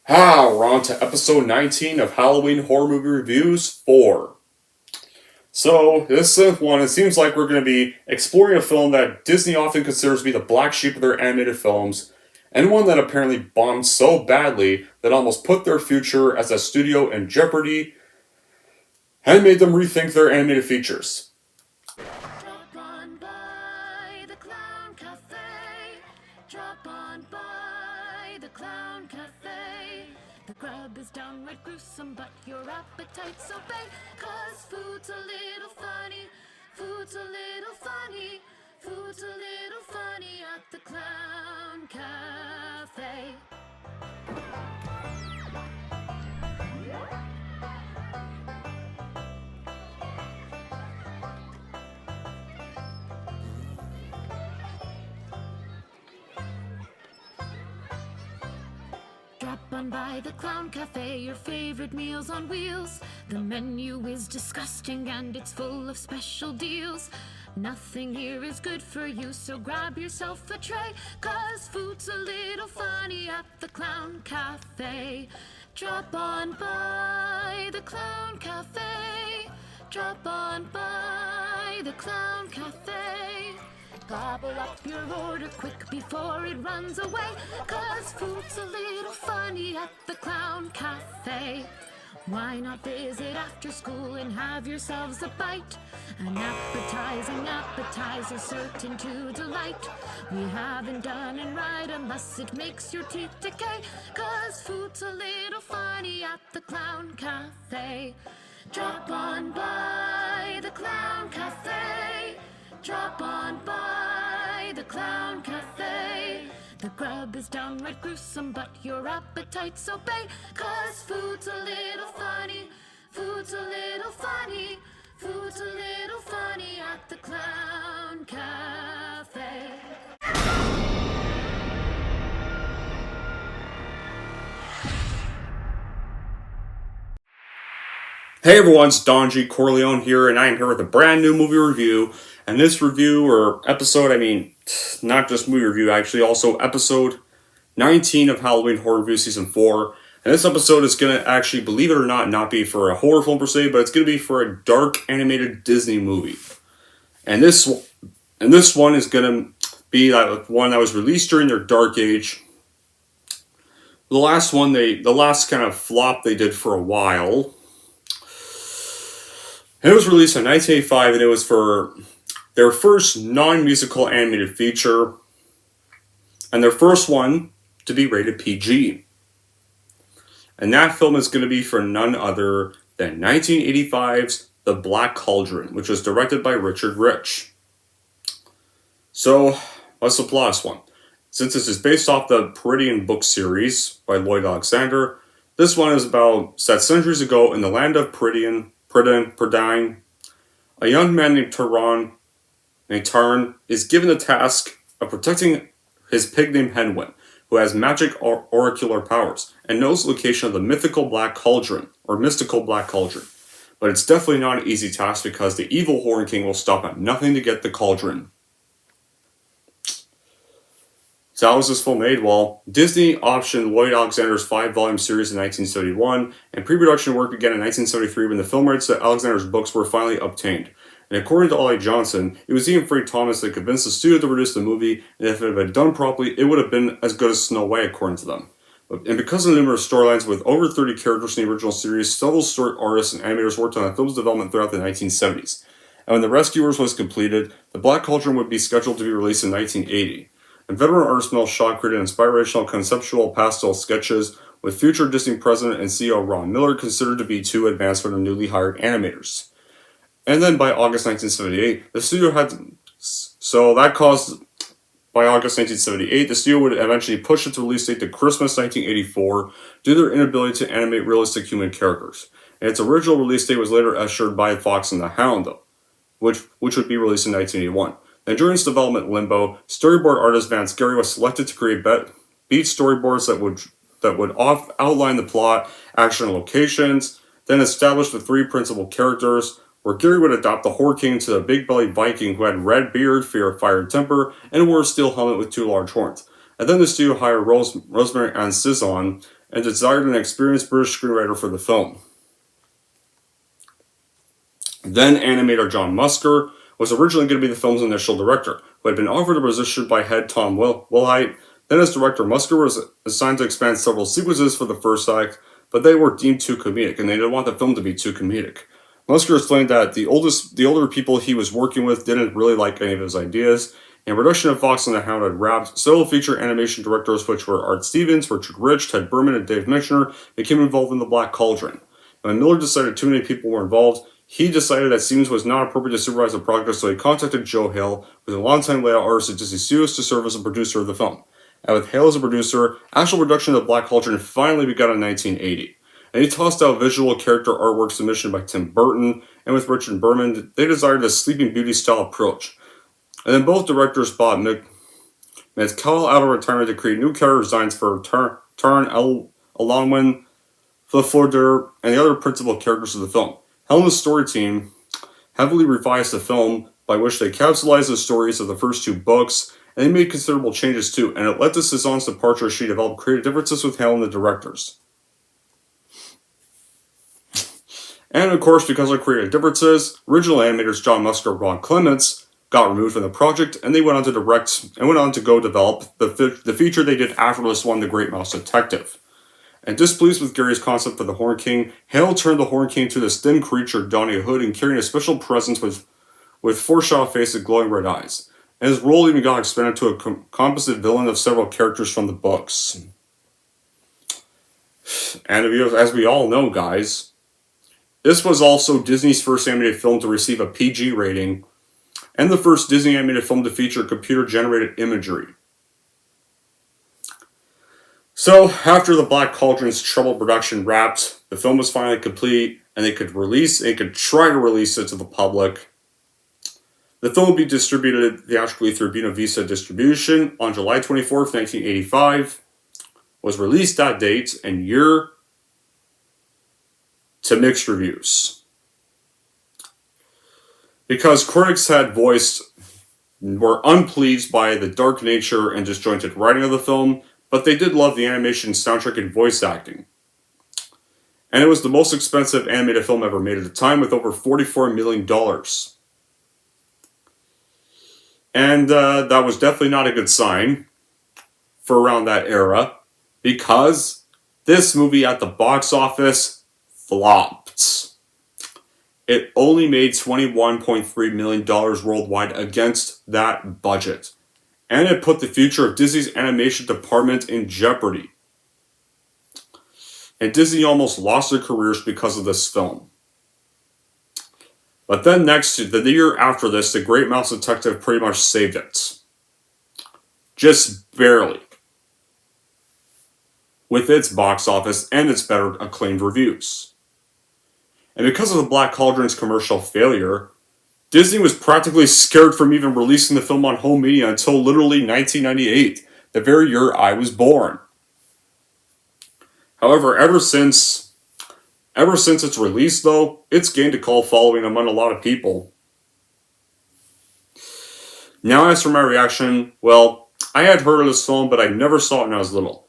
We're on to episode 19 of Halloween Horror Movie Reviews 4. So, this one, it seems like we're going to be exploring a film that Disney often considers to be the black sheep of their animated films, and one that apparently bombed so badly that almost put their future as a studio in jeopardy and made them rethink their animated features. Drop on by the Clown Cafe. Drop on by the Clown Cafe. The grub is downright gruesome, but your appetite's obey. 'Cause food's a little funny, food's a little funny, food's a little funny at the Clown Cafe. Drop on by the Clown Cafe, your favorite meals on wheels. The menu is disgusting and it's full of special deals. Nothing here is good for you, so grab yourself a tray. 'Cause food's a little funny at the Clown Cafe. Drop on by the Clown Cafe. Drop on by the Clown Cafe. Gobble up your order quick before it runs away. 'Cause food's a little funny at the Clown Cafe. Why not visit after school and have yourselves a bite? An appetizing appetizer certain to delight. We haven't done it right unless it makes your teeth decay. 'Cause food's a little funny at the Clown Cafe. Drop on by the Clown Cafe. Drop on by the Clown Cafe. The grub is downright gruesome, but your appetites obey. 'Cause food's a little funny, food's a little funny, food's a little funny at the Clown Cafe. Hey everyone, it's Don G. Corleone here, and I am here with a brand new movie review. And this review, or episode, not just movie review, actually, also episode 19 of Halloween Horror Review Season 4. And this episode is going to actually, believe it or not be for a horror film per se, but it's going to be for a dark animated Disney movie. And this one is going to be one that was released during their dark age. The last kind of flop they did for a while. And it was released in 1985, and it was for their first non-musical animated feature, and their first one to be rated PG. And that film is going to be for none other than 1985's The Black Cauldron, which was directed by Richard Rich. So, what's the plot of this one? Since this is based off the Prydian book series by Lloyd Alexander, this one is set centuries ago in the land of Prydian. A young man named Tarn is given the task of protecting his pig named Henwin, who has magic oracular powers and knows the location of the mystical Black Cauldron. But it's definitely not an easy task because the evil Horn King will stop at nothing to get the cauldron. So how was this film made? Well, Disney optioned Lloyd Alexander's 5-volume series in 1971, and pre-production work began in 1973 when the film rights to Alexander's books were finally obtained. And according to Ollie Johnson, it was Ian Frey Thomas that convinced the studio to produce the movie, and if it had been done properly, it would have been as good as Snow White, according to them. And because of the numerous storylines with over 30 characters in the original series, several story artists and animators worked on the film's development throughout the 1970s. And when The Rescuers was completed, The Black Cauldron would be scheduled to be released in 1980. And veteran artist Mel Shaw created inspirational conceptual pastel sketches with future Disney president and CEO Ron Miller considered to be too advanced for the newly hired animators. And then by August 1978, the studio the studio would eventually push its release date to Christmas 1984 due to their inability to animate realistic human characters. And its original release date was later ushered by Fox and the Hound, though, which would be released in 1981. And during its development limbo, storyboard artist Vance Gary was selected to create beat storyboards that would outline the plot, action, and locations, then establish the 3 principal characters, where Gary would adopt the Horn King into a big-bellied Viking who had red beard, fire and temper, and wore a steel helmet with 2 large horns. And then the studio hired Rosemary Ann Cizon and desired an experienced British screenwriter for the film. Then animator John Musker was originally going to be the film's initial director, who had been offered a position by head Tom Wilhite. Then as director, Musker was assigned to expand several sequences for the first act, but they were deemed too comedic, and they didn't want the film to be too comedic. Musker explained that the older people he was working with didn't really like any of his ideas, and production of Fox and the Hound had wrapped. Several feature animation directors, which were Art Stevens, Richard Rich, Ted Berman, and Dave Michener, became involved in the Black Cauldron. And when Miller decided too many people were involved, he decided that Stevens was not appropriate to supervise the project, so he contacted Joe Hale, who was a longtime layout artist at Disney Studios, to serve as a producer of the film. And with Hale as a producer, actual production of the Black Cauldron finally began in 1980. And he tossed out visual character artwork submission by Tim Burton, and with Richard Berman, they desired a Sleeping Beauty style approach. And then both directors bought Metcalf out of retirement to create new character designs for Tarn Alonwin, Fliflorder, and the other principal characters of the film. Hale and the story team heavily revised the film, by which they capsulized the stories of the first two books, and they made considerable changes too, and it led to Cezanne's departure as she developed creative differences with Hale and the directors. And of course, because of creative differences, original animators John Musker and Ron Clements got removed from the project, and they went on to direct and went on to go develop the feature they did after this one, The Great Mouse Detective. And displeased with Gary's concept for the Horn King, Hale turned the Horn King to this thin creature donning a hood and carrying a special presence with foreshadow face and glowing red eyes. And his role even got expanded to a composite villain of several characters from the books. And as we all know, guys, this was also Disney's first animated film to receive a PG rating, and the first Disney animated film to feature computer-generated imagery. So, after the Black Cauldron's troubled production wrapped, the film was finally complete, and they could try to release it to the public. The film would be distributed theatrically through Buena Vista Distribution on July 24th, 1985. Was released that date and year to mixed reviews. Because critics were unpleased by the dark nature and disjointed writing of the film, but they did love the animation, soundtrack, and voice acting. And it was the most expensive animated film ever made at the time, with over $44 million. And that was definitely not a good sign for around that era, because this movie at the box office flopped. It only made $21.3 million worldwide against that budget. And it put the future of Disney's animation department in jeopardy. And Disney almost lost their careers because of this film. But then the year after this, The Great Mouse Detective pretty much saved it. Just barely. With its box office and its better acclaimed reviews. And because of the Black Cauldron's commercial failure, Disney was practically scared from even releasing the film on home media until literally 1998, the very year I was born. However, ever since its release, though, it's gained a cult following among a lot of people. Now, as for my reaction, well, I had heard of this film, but I never saw it when I was little.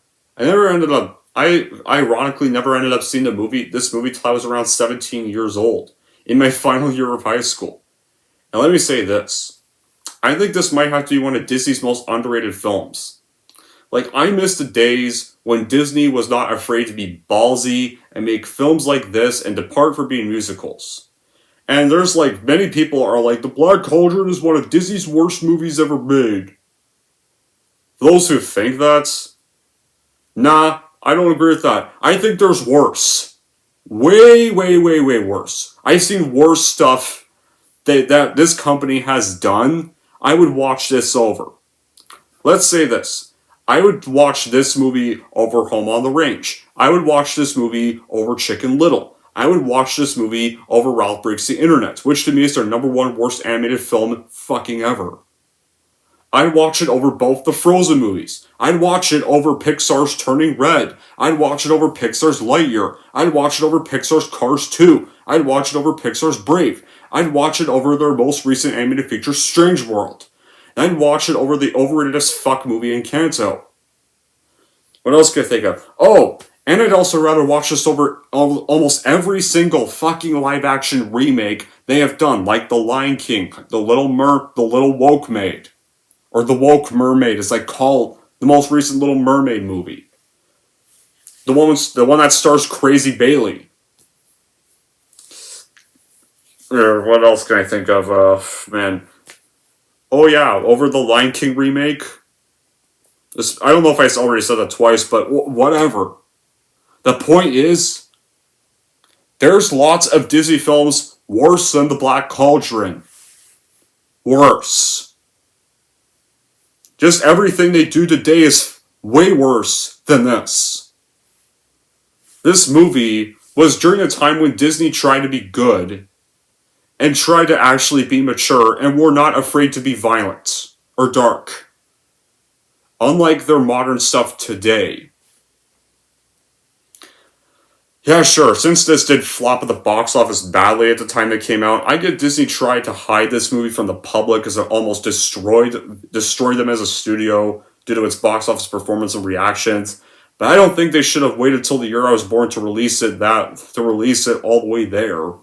I ironically never ended up seeing this movie till I was around 17 years old, in my final year of high school. And let me say this. I think this might have to be one of Disney's most underrated films. Like, I miss the days when Disney was not afraid to be ballsy and make films like this and depart from being musicals. And there's many people are like, The Black Cauldron is one of Disney's worst movies ever made. Those who think that, nah, I don't agree with that. I think there's worse. Way, way, way, way worse. I've seen worse stuff that this company has done. I would watch this over. Let's say this. I would watch this movie over Home on the Range. I would watch this movie over Chicken Little. I would watch this movie over Ralph Breaks the Internet, which to me is their #1 worst animated film fucking ever. I'd watch it over both the Frozen movies. I'd watch it over Pixar's Turning Red. I'd watch it over Pixar's Lightyear. I'd watch it over Pixar's Cars 2. I'd watch it over Pixar's Brave. I'd watch it over their most recent animated feature, Strange World. And I'd watch it over the overrated as fuck movie Encanto. What else can I think of? Oh, And I'd also rather watch this over almost every single fucking live action remake they have done, like The Lion King, The Little Woke Maid, or The Woke Mermaid, as I call the most recent Little Mermaid movie. The one that stars Crazy Bailey. What else can I think of? Man. Oh yeah, over the Lion King remake. I don't know if I already said that twice, but whatever. The point is, there's lots of Disney films worse than The Black Cauldron. Worse. Just everything they do today is way worse than this. This movie was during a time when Disney tried to be good and tried to actually be mature and were not afraid to be violent or dark. Unlike their modern stuff today. Yeah, sure, since this did flop at the box office badly at the time it came out, I get Disney tried to hide this movie from the public as it almost destroyed them as a studio due to its box office performance and reactions. But I don't think they should have waited till the year I was born to release it all the way there.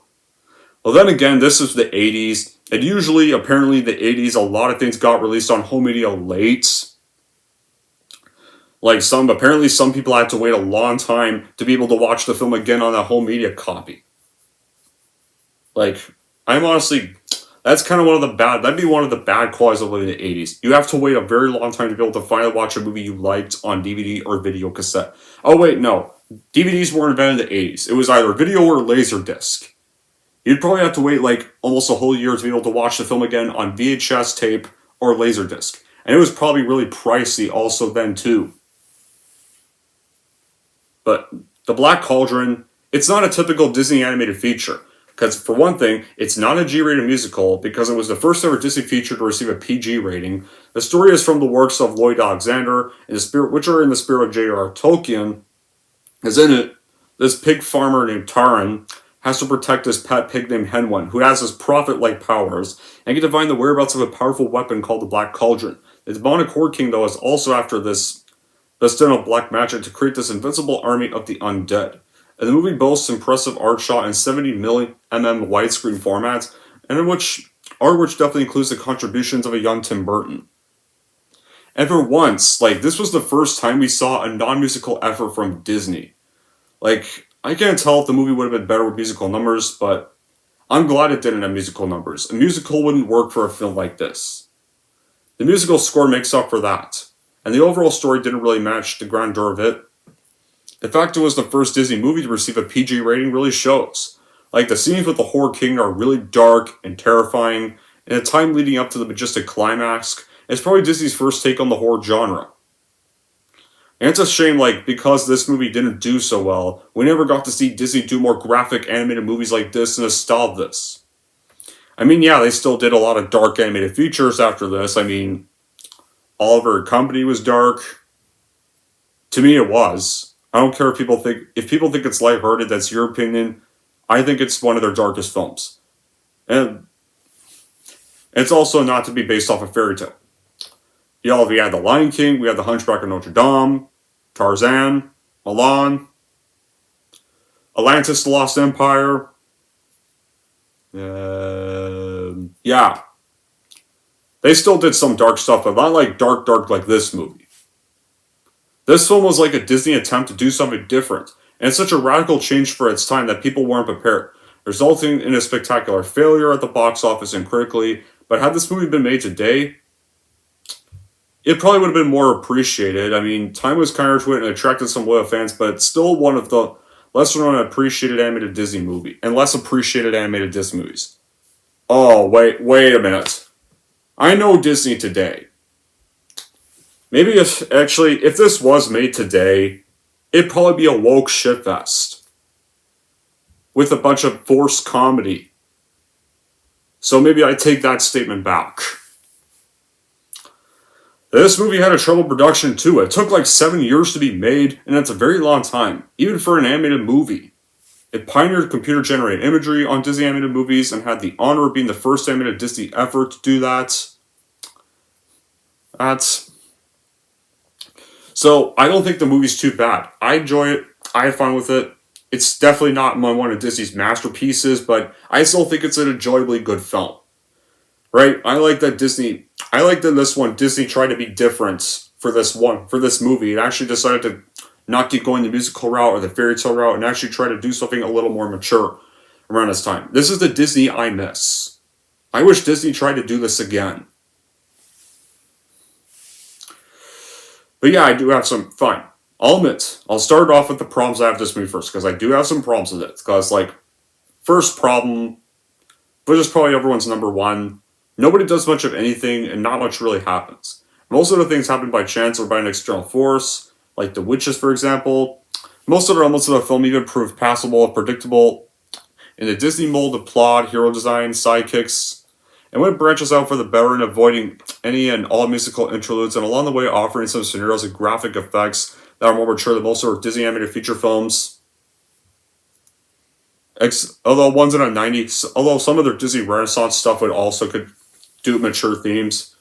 Well, then again, this is the 80s, and usually, apparently, the 80s, a lot of things got released on home media late. Like apparently some people had to wait a long time to be able to watch the film again on a home media copy. Like, I'm honestly, that's kind of that'd be one of the bad qualities of living in the 80s. You have to wait a very long time to be able to finally watch a movie you liked on DVD or video cassette. Oh wait, no. DVDs weren't invented in the 80s. It was either video or laserdisc. You'd probably have to wait like almost a whole year to be able to watch the film again on VHS tape or laserdisc. And it was probably really pricey also then too. But The Black Cauldron, it's not a typical Disney animated feature. Because for one thing, it's not a G-rated musical because it was the first ever Disney feature to receive a PG rating. The story is from the works of Lloyd Alexander, which are in the spirit of J.R.R. Tolkien. As in it, this pig farmer named Taran has to protect his pet pig named Henwen, who has his prophet-like powers, and can divine the whereabouts of a powerful weapon called the Black Cauldron. The demonic Horde King, though, is also after this stone of black magic to create this invincible army of the undead. And the movie boasts impressive art shot in 70mm widescreen formats, and which definitely includes the contributions of a young Tim Burton. And for once, this was the first time we saw a non-musical effort from Disney. I can't tell if the movie would have been better with musical numbers, but I'm glad it didn't have musical numbers. A musical wouldn't work for a film like this. The musical score makes up for that, and the overall story didn't really match the grandeur of it. The fact it was the first Disney movie to receive a PG rating really shows. The scenes with the Horde King are really dark and terrifying, and the time leading up to the majestic climax is probably Disney's first take on the horror genre. And it's a shame, because this movie didn't do so well, we never got to see Disney do more graphic animated movies like this in the style of this. I mean, yeah, they still did a lot of dark animated features after this. I mean, Oliver and Company was dark. To me, it was. I don't care if people think it's lighthearted, that's your opinion. I think it's one of their darkest films. And it's also not to be based off a fairy tale. We had The Lion King, we had The Hunchback of Notre Dame, Tarzan, Mulan, Atlantis: The Lost Empire. Yeah. They still did some dark stuff, but not dark like this movie. This film was like a Disney attempt to do something different, and it's such a radical change for its time that people weren't prepared, resulting in a spectacular failure at the box office and critically. But had this movie been made today, it probably would have been more appreciated. I mean, time was kinder to it and attracted some loyal fans, but it's still one of the lesser known appreciated animated Disney movie, and less appreciated animated Disney movies. Oh, wait a minute. I know Disney today. Maybe if this was made today, it'd probably be a woke shitfest. With a bunch of forced comedy. So maybe I take that statement back. This movie had a troubled production too. It took 7 years to be made, and that's a very long time, even for an animated movie. It pioneered computer-generated imagery on Disney animated movies and had the honor of being the first animated Disney effort to do that. So, I don't think the movie's too bad. I enjoy it. kind of fine with it. It's definitely not one of Disney's masterpieces, but I still think it's an enjoyably good film. Right? I like that this one, Disney tried to be different for this movie. It actually decided to not keep going the musical route or the fairy tale route and actually try to do something a little more mature around this time. This is the Disney I miss. I wish Disney tried to do this again. But yeah, I do have some fun. I'll admit, I'll start off with the problems I have with this movie first, because I do have some problems with it. Because, like, first problem, which is probably everyone's number one, nobody does much of anything and not much really happens. Most of the things happen by chance or by an external force, like the witches, for example. Most of the elements of the film even prove passable and predictable in the Disney mold of plot, hero design, sidekicks, and when it branches out for the better in avoiding any and all musical interludes, and along the way offering some scenarios and graphic effects that are more mature than most of our Disney animated feature films. Although some of their Disney Renaissance stuff could do mature themes.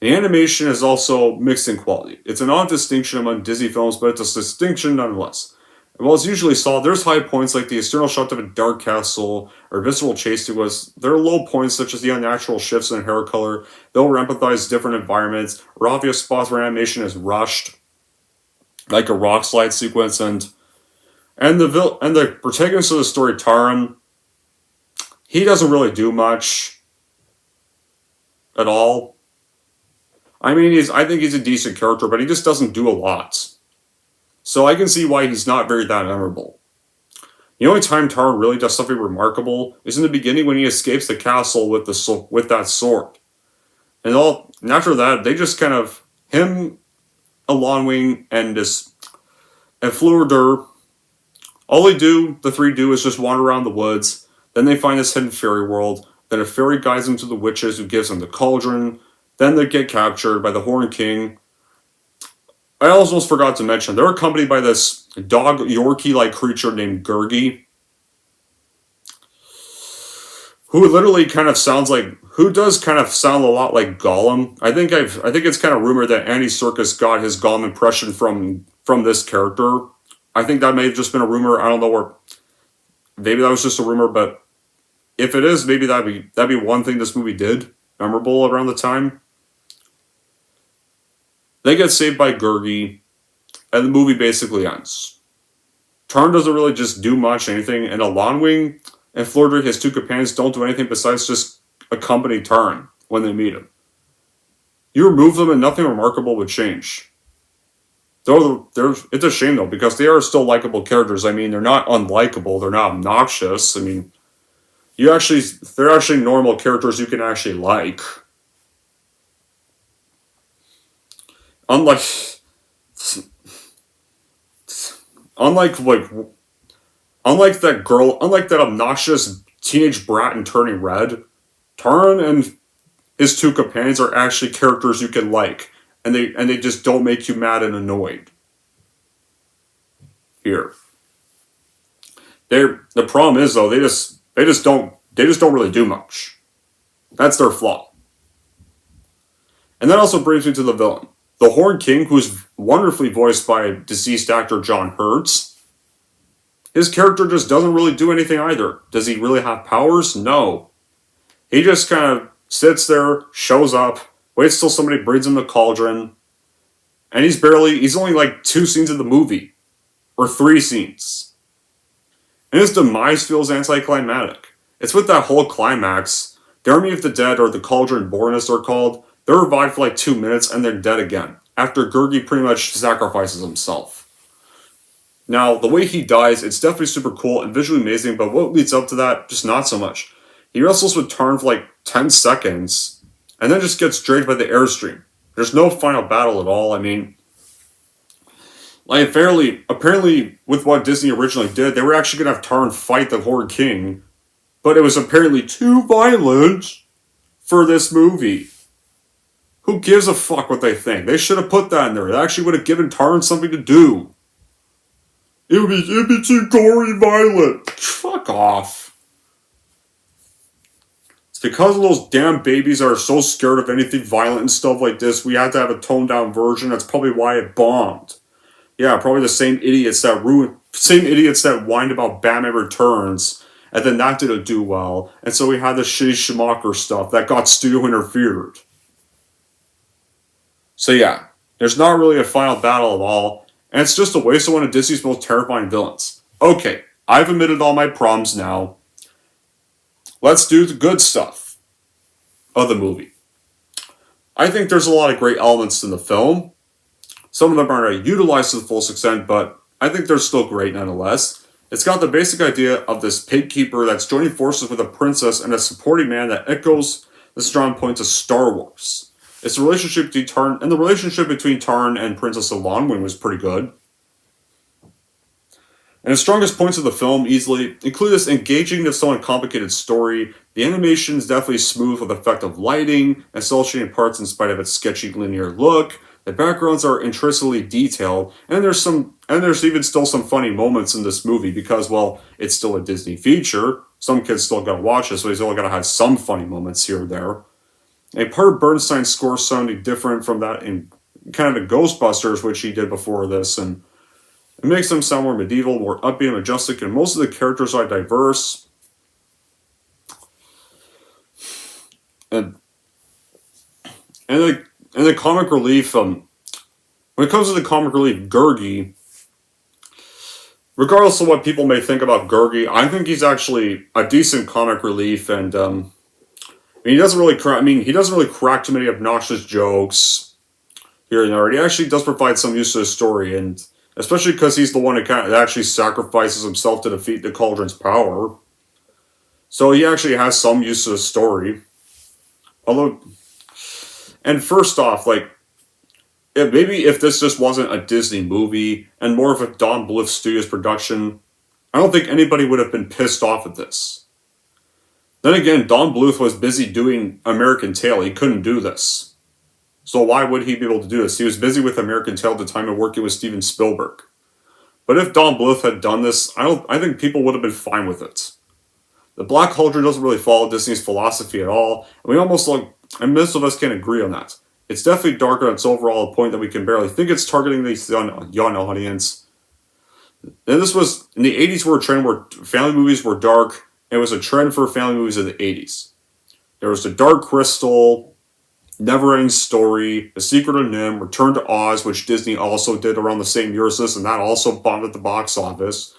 The animation is also mixed in quality. It's an odd distinction among Disney films, but it's a distinction nonetheless. And while it's usually solid, there's high points like the external shot of a dark castle or visceral chase sequence. There are low points such as the unnatural shifts in hair color, that over-empathize different environments, or obvious spots where animation is rushed, like a rock slide sequence, and the protagonist of the story, Taran, he doesn't really do much at all. I mean, I think he's a decent character, but he just doesn't do a lot. So I can see why he's not very that memorable. The only time Taran really does something remarkable is in the beginning when he escapes the castle with that sword. And after that, they just kind of, him, Alonwing, and Fleur, all the three do is just wander around the woods. Then they find this hidden fairy world. Then a fairy guides them to the witches who gives them the cauldron. Then they get captured by the Horned King. I almost forgot to mention, they're accompanied by this dog Yorkie-like creature named Gurgi, who literally does kind of sound a lot like Gollum. I think it's kind of rumored that Andy Serkis got his Gollum impression from this character. I think that may have just been a rumor. I don't know where. Maybe that was just a rumor, but if it is, maybe that'd be one thing this movie did memorable around the time. They get saved by Gurgi, and the movie basically ends. Taran doesn't really just do much anything, and Alonwing and Fleur, his two companions, don't do anything besides just accompany Taran when they meet him. You remove them and nothing remarkable would change. It's a shame though, because they are still likable characters. I mean, they're not unlikable, they're not obnoxious. I mean, they're actually normal characters you can actually like. Unlike that obnoxious teenage brat in Turning Red, Taran and his two companions are actually characters you can like, and they just don't make you mad and annoyed. Here, the problem is though they just don't really do much. That's their flaw. And that also brings me to the villain. The Horned King, who's wonderfully voiced by deceased actor John Hurts. His character just doesn't really do anything either. Does he really have powers? No. He just kind of sits there, shows up, waits till somebody brings him the cauldron, and he's only like 2 scenes in the movie. Or 3 scenes. And his demise feels anticlimactic. It's with that whole climax. The Army of the Dead, or the Cauldron Born as they're called, they're revived for like 2 minutes and they're dead again, after Gurgi pretty much sacrifices himself. Now, the way he dies, it's definitely super cool and visually amazing, but what leads up to that, just not so much. He wrestles with Taran for like 10 seconds, and then just gets dragged by the airstream. There's no final battle at all. I mean, like apparently with what Disney originally did, they were actually going to have Taran fight the Horned King, but it was apparently too violent for this movie. Who gives a fuck what they think? They should have put that in there. It actually would have given Taran something to do. It'd be too gory violent. Fuck off. It's because of those damn babies that are so scared of anything violent and stuff like this, we had to have a toned down version. That's probably why it bombed. Yeah, probably the same idiots that whined about Batman Returns, and then that didn't do well, and so we had the shitty Schumacher stuff that got studio interfered. So yeah, there's not really a final battle at all, and it's just a waste of one of Disney's most terrifying villains. Okay, I've admitted all my problems now. Let's do the good stuff of the movie. I think there's a lot of great elements in the film. Some of them aren't utilized to the fullest extent, but I think they're still great nonetheless. It's got the basic idea of this pig keeper that's joining forces with a princess and a supporting man that echoes the strong points of Star Wars. It's the relationship between Tarn, and the relationship between Tarn and Princess of Longwing was pretty good. And the strongest points of the film easily include this engaging, if somewhat complicated story. The animation is definitely smooth with effective lighting and cel shading parts in spite of its sketchy linear look. The backgrounds are intrinsically detailed, and there's even still some funny moments in this movie because, well, it's still a Disney feature. Some kids still gotta watch it, so he's only gotta have some funny moments here and there. A part of Bernstein's score sounding different from that in kind of the Ghostbusters, which he did before this, and it makes them sound more medieval, more upbeat and majestic, and most of the characters are diverse. And the comic relief, when it comes to the comic relief, Gurgi, regardless of what people may think about Gurgi, I think he's actually a decent comic relief, and he doesn't really crack too many obnoxious jokes here and there. He actually does provide some use to the story, and especially because he's the one that actually sacrifices himself to defeat the Cauldron's power. So he actually has some use to the story. And first off, maybe if this just wasn't a Disney movie and more of a Don Bluth Studios production, I don't think anybody would have been pissed off at this. Then again, Don Bluth was busy doing American Tail. He couldn't do this. So why would he be able to do this? He was busy with American Tail at the time of working with Steven Spielberg. But if Don Bluth had done this, I think people would have been fine with it. The Black Cauldron doesn't really follow Disney's philosophy at all, and most of us can agree on that. It's definitely darker on its overall point that we can barely think it's targeting the young audience. And this was, in the 80s were a trend where family movies were dark, and it was a trend for family movies in the 80s. There was The Dark Crystal, Never-Ending Story, The Secret of Nim, Return to Oz, which Disney also did around the same year as this, and that also bombed at the box office.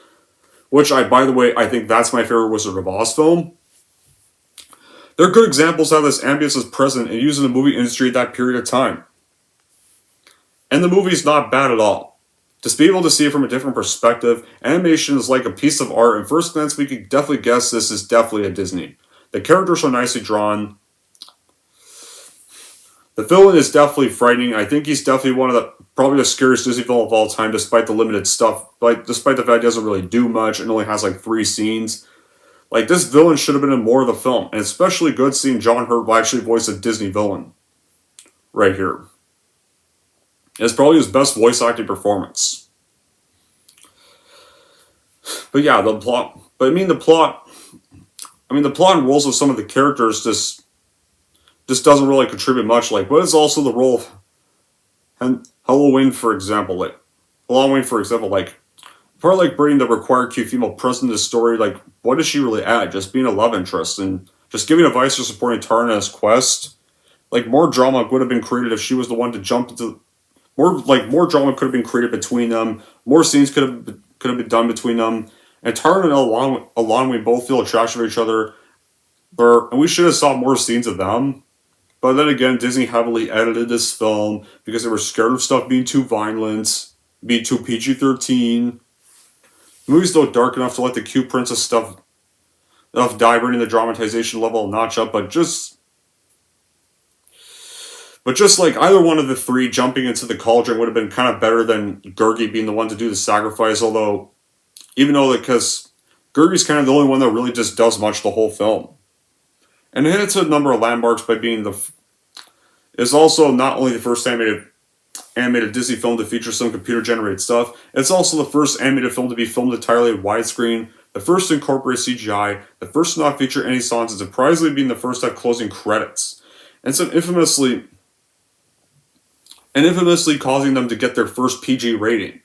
Which, by the way, I think that's my favorite Wizard of Oz film. They're good examples of how this ambience is present and used in the movie industry at that period of time. And the movie's not bad at all. Just be able to see it from a different perspective, animation is like a piece of art, and first glance we could definitely guess this is definitely a Disney. The characters are nicely drawn. The villain is definitely frightening. I think he's definitely probably the scariest Disney villain of all time, despite the limited stuff. Despite the fact he doesn't really do much and only has 3 scenes. This villain should have been in more of the film, and especially good seeing John Hurt actually voice a Disney villain. Right here. It's probably his best voice acting performance. But yeah, the plot and roles of some of the characters just doesn't really contribute much. What is also the role of Halloween, for example? Part bringing the required cute female presence in the story, what does she really add? Just being a love interest and just giving advice or supporting Taran in his quest. More drama would have been created if she was the one to jump into. More drama could have been created between them. More scenes could have been done between them. And Taran and Alon, we both feel attraction for each other. And we should have saw more scenes of them. But then again, Disney heavily edited this film because they were scared of stuff being too violent, being too PG-13. The movie's still dark enough to let the cute princess stuff die, bringing the dramatization level a notch up, but just either one of the 3 jumping into the cauldron would have been kind of better than Gurgi being the one to do the sacrifice, because Gurgi's kind of the only one that really just does much the whole film. And it hits a number of landmarks by being is also not only the first animated Disney film to feature some computer-generated stuff, it's also the first animated film to be filmed entirely in widescreen, the first to incorporate CGI, the first to not feature any songs, and surprisingly being the first to have closing credits. And so infamously causing them to get their first PG rating.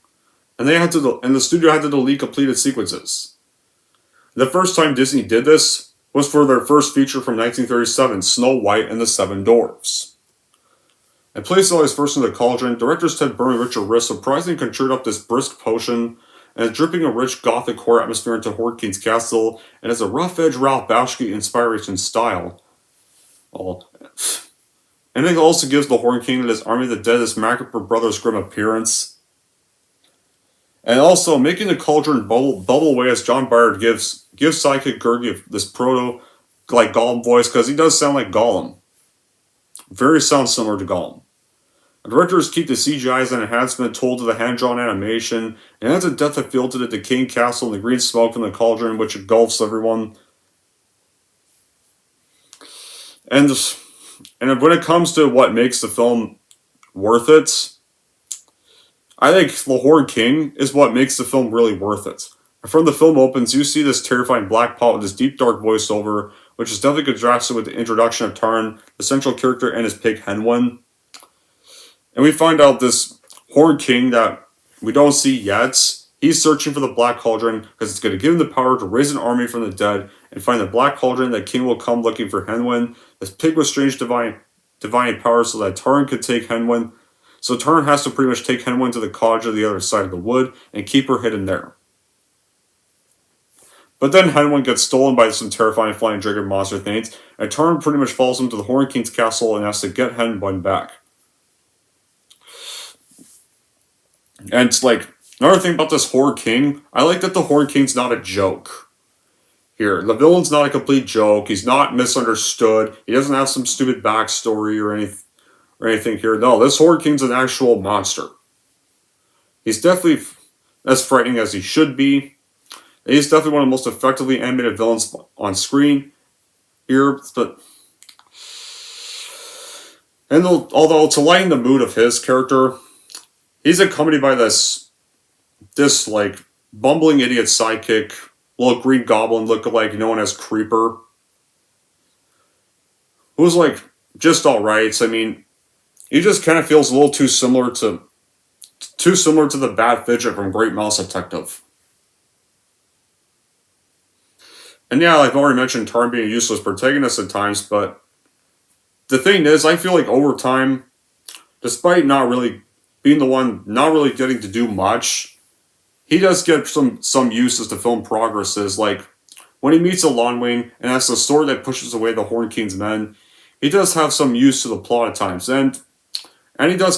and the studio had to delete completed sequences. The first time Disney did this was for their first feature from 1937, Snow White and the Seven Dwarfs. And placed all his first in the cauldron, directors Ted Burn and Richard Riss surprisingly conjured up this brisk potion and dripping a rich gothic horror atmosphere into Horkeen's castle, and has a rough-edged Ralph Bakshi inspiration style. And it also gives the Horn King and his army of the dead this macabre Brothers Grimm appearance. And also making the cauldron bubble away as John Byard gives sidekick Gurgi this proto like Gollum voice, because he does sound like Gollum. Very sounds similar to Gollum. The directors keep the CGI as an enhancement told to the hand-drawn animation, and adds a depth of field to the decaying castle and the green smoke from the cauldron, which engulfs everyone. And when it comes to what makes the film worth it, I think the Horn King is what makes the film really worth it. From the film opens, you see this terrifying black pot with this deep dark voiceover, which is definitely contrasted with the introduction of Tarn, the central character, and his pig Henwen. And we find out this Horn King that we don't see yet, he's searching for the Black Cauldron because it's going to give him the power to raise an army from the dead and find the Black Cauldron. That King will come looking for Henwen, this pig with strange divine power, so that Tarn could take Henwen. So Tarn has to pretty much take Henwen to the cauldron the other side of the wood and keep her hidden there. But then Henwen gets stolen by some terrifying flying dragon monster things, and Tarn pretty much follows him to the Horn King's castle and has to get Henwen back. And it's like, another thing about this Horn King, I like that the Horn King's not a joke. Here, the villain's not a complete joke, he's not misunderstood, he doesn't have some stupid backstory or anything here. No, this Horn King's an actual monster. He's definitely as frightening as he should be. He's definitely one of the most effectively animated villains on screen here. Although to lighten the mood of his character, he's accompanied by this like bumbling idiot sidekick, little green goblin lookalike known as Creeper, who's like just alright. I mean, he just kind of feels a little too similar to the Bad Fidget from Great Mouse Detective. And yeah, I've already mentioned Tarn being a useless protagonist at times, but the thing is, I feel like over time, despite not really being the one not really getting to do much, he does get some use as the film progresses. Like, when he meets Elonwain and has the sword that pushes away the Horn King's men, he does have some use to the plot at times. And he does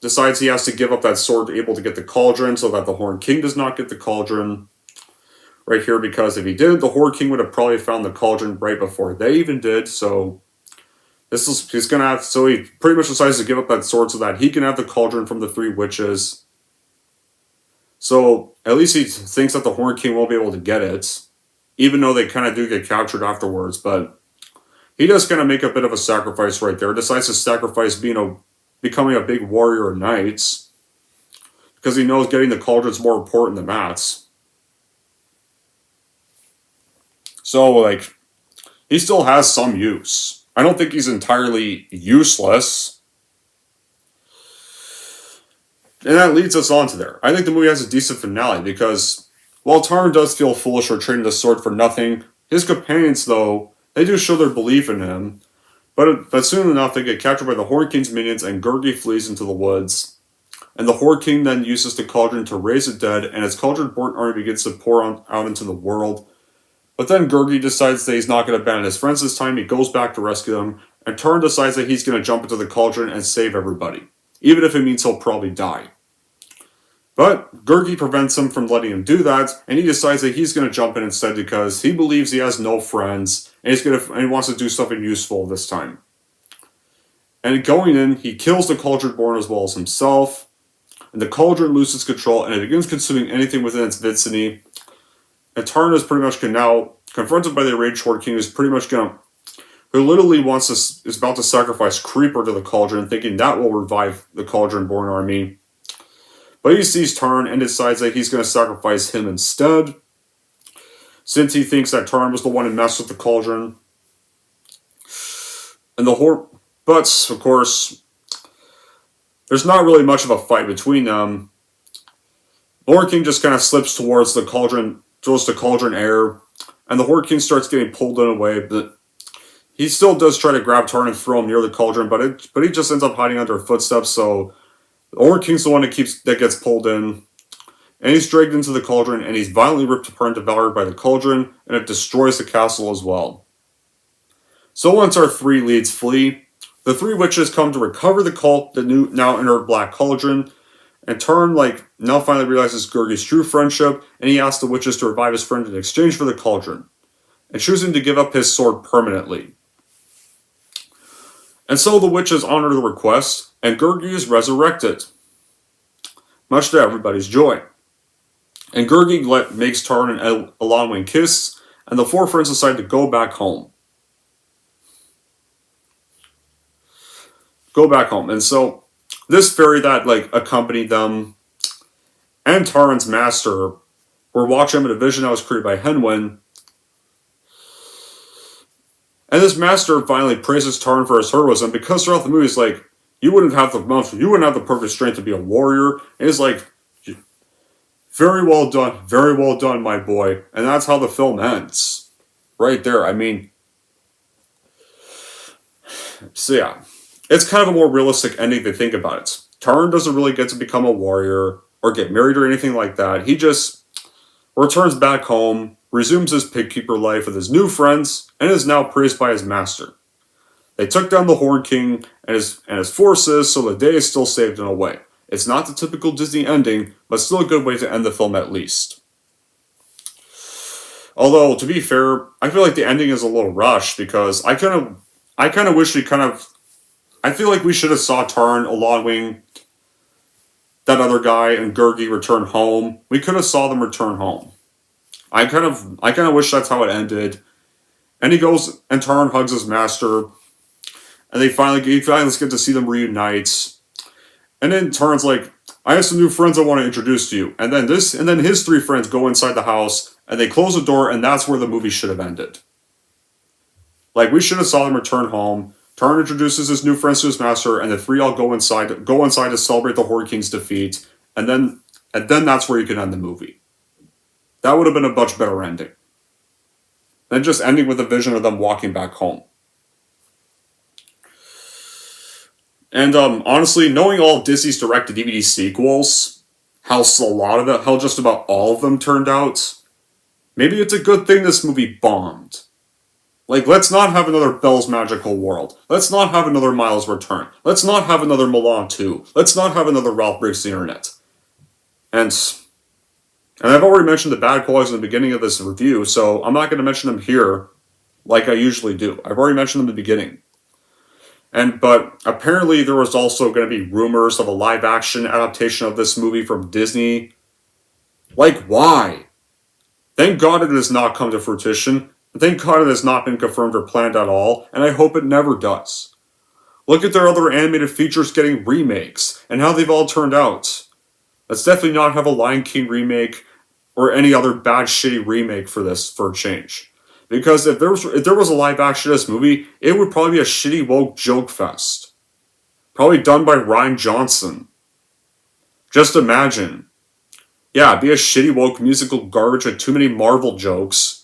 decides he has to give up that sword to be able to get the cauldron so that the Horn King does not get the cauldron. Right here, because if he didn't, the Horn King would have probably found the cauldron right before they even did. So he pretty much decides to give up that sword so that he can have the cauldron from the three witches. So at least he thinks that the Horn King won't be able to get it, even though they kind of do get captured afterwards. But he does kind of make a bit of a sacrifice right there. Decides to sacrifice becoming a big warrior knight because he knows getting the cauldron is more important than that. So, like, he still has some use. I don't think he's entirely useless. And that leads us on to there. I think the movie has a decent finale because while Tarn does feel foolish for trading the sword for nothing, his companions, though, they do show their belief in him. But soon enough, they get captured by the Horn King's minions and Gurgi flees into the woods. And the Horn King then uses the cauldron to raise the dead, and his cauldron-born army begins to pour out into the world. But then Gurgi decides that he's not going to abandon his friends this time. He goes back to rescue them. And Tarn decides that he's going to jump into the cauldron and save everybody. Even if it means he'll probably die. But Gurgi prevents him from letting him do that. And he decides that he's going to jump in instead because he believes he has no friends. And he wants to do something useful this time. And going in, he kills the cauldron-born as well as himself. And the cauldron loses control and it begins consuming anything within its vicinity. And Tarn is pretty much now confronted by the enraged Horn King, who literally is about to sacrifice Creeper to the cauldron, thinking that will revive the cauldron-born army. But he sees Tarn and decides that he's going to sacrifice him instead, since he thinks that Tarn was the one who messed with the cauldron. But of course, there's not really much of a fight between them. The Horn King just kind of slips towards the cauldron air, and the Horn King starts getting pulled in a way, but he still does try to grab Tarn and throw him near the cauldron, but he just ends up hiding under footsteps, so the Horn King's the one that gets pulled in. And he's dragged into the cauldron, and he's violently ripped apart and devoured by the cauldron, and it destroys the castle as well. So once our three leads flee, the three witches come to recover the now inert black cauldron, and Tarn, now finally realizes Gurgi's true friendship, and he asks the witches to revive his friend in exchange for the cauldron, and choosing to give up his sword permanently. And so the witches honor the request, and Gurgi is resurrected, much to everybody's joy. And Gurgi makes Tarn and Elanwin kiss, and the four friends decide to go back home. And so this fairy that accompanied them and Tarn's master were watching a vision that was created by Henwin. And this master finally praises Tarn for his heroism, because throughout the movie he's like, you wouldn't have the perfect strength to be a warrior. And he's like, very well done, my boy. And that's how the film ends. Right there. I mean, so yeah. It's kind of a more realistic ending if you think about it. Tarn doesn't really get to become a warrior or get married or anything like that. He just returns back home, resumes his pigkeeper life with his new friends, and is now praised by his master. They took down the Horn King and his forces, so the day is still saved in a way. It's not the typical Disney ending, but still a good way to end the film at least. Although, to be fair, I feel like the ending is a little rushed, because I kind of wish I feel like we should have saw Tarn, Elanwin, that other guy, and Gurgi return home. We could have saw them return home. I kind of wish that's how it ended. And he goes, and Tarn hugs his master, and he finally get to see them reunite. And then Tarn's like, I have some new friends I want to introduce to you. And then his three friends go inside the house, and they close the door, and that's where the movie should have ended. We should have saw them return home. Tarn introduces his new friends to his master, and the three all go inside to celebrate the Horn King's defeat, and then that's where you can end the movie. That would have been a much better ending than just ending with a vision of them walking back home. And honestly, knowing all of Disney's direct-to-DVD sequels, how just about all of them turned out, maybe it's a good thing this movie bombed. Let's not have another Belle's Magical World. Let's not have another Miles Return. Let's not have another Mulan 2. Let's not have another Ralph Breaks the Internet. And I've already mentioned the bad qualities in the beginning of this review, so I'm not going to mention them here like I usually do. I've already mentioned them in the beginning. But apparently there was also going to be rumors of a live-action adaptation of this movie from Disney. Why? Thank God it has not come to fruition. Thank God it has not been confirmed or planned at all, and I hope it never does. Look at their other animated features getting remakes, and how they've all turned out. Let's definitely not have a Lion King remake, or any other bad shitty remake for a change. Because if there was a live action of this movie, it would probably be a shitty woke joke fest. Probably done by Rian Johnson. Just imagine. Yeah, it'd be a shitty woke musical garbage with too many Marvel jokes.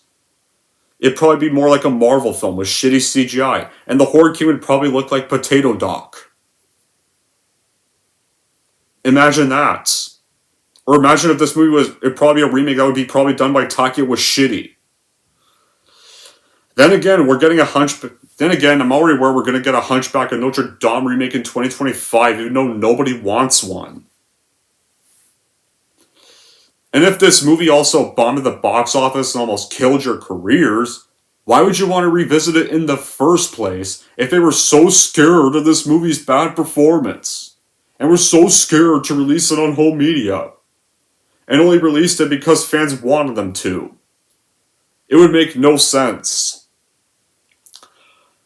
It'd probably be more like a Marvel film with shitty CGI, and the Horn King would probably look like Potato Doc. Imagine that. Or imagine if this movie was probably a remake that would be probably done by Taika Waititi. Then again, I'm already aware we're going to get a Hunchback of Notre Dame remake in 2025, even though nobody wants one. And if this movie also bombed at the box office and almost killed your careers, why would you want to revisit it in the first place if they were so scared of this movie's bad performance? And were so scared to release it on home media? And only released it because fans wanted them to? It would make no sense.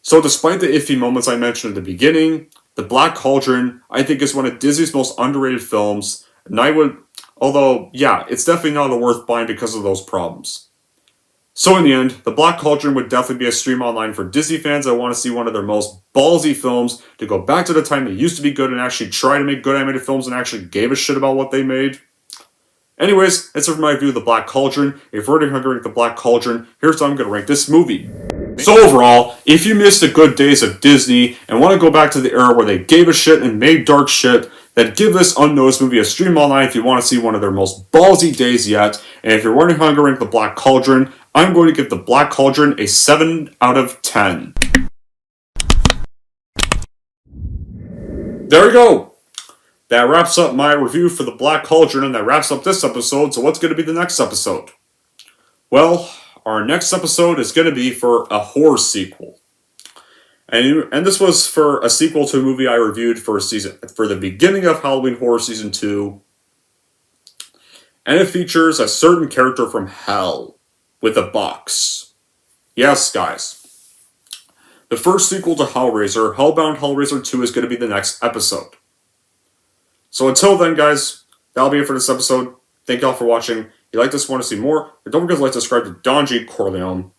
So despite the iffy moments I mentioned at the beginning, The Black Cauldron, I think, is one of Disney's most underrated films, and it's definitely not worth buying because of those problems. So in the end, The Black Cauldron would definitely be a stream online for Disney fans that want to see one of their most ballsy films, to go back to the time they used to be good and actually try to make good animated films and actually gave a shit about what they made. Anyways, that's it for my review of The Black Cauldron. If you're already hungry at The Black Cauldron, here's how I'm going to rank this movie. So overall, if you missed the good days of Disney and want to go back to the era where they gave a shit and made dark shit, then give this unnoticed movie a stream online if you want to see one of their most ballsy days yet. And if you're wondering how I'm going to rank The Black Cauldron, I'm going to give The Black Cauldron a 7 out of 10. There we go. That wraps up my review for The Black Cauldron, and that wraps up this episode. So what's going to be the next episode? Well, our next episode is going to be for a horror sequel. And this was for a sequel to a movie I reviewed for the beginning of Halloween Horror Season 2. And it features a certain character from hell with a box. Yes, guys. The first sequel to Hellraiser, Hellbound Hellraiser 2, is going to be the next episode. So until then, guys, that'll be it for this episode. Thank y'all for watching. If you like this, want to see more, don't forget to like, subscribe to Don G. Corleone.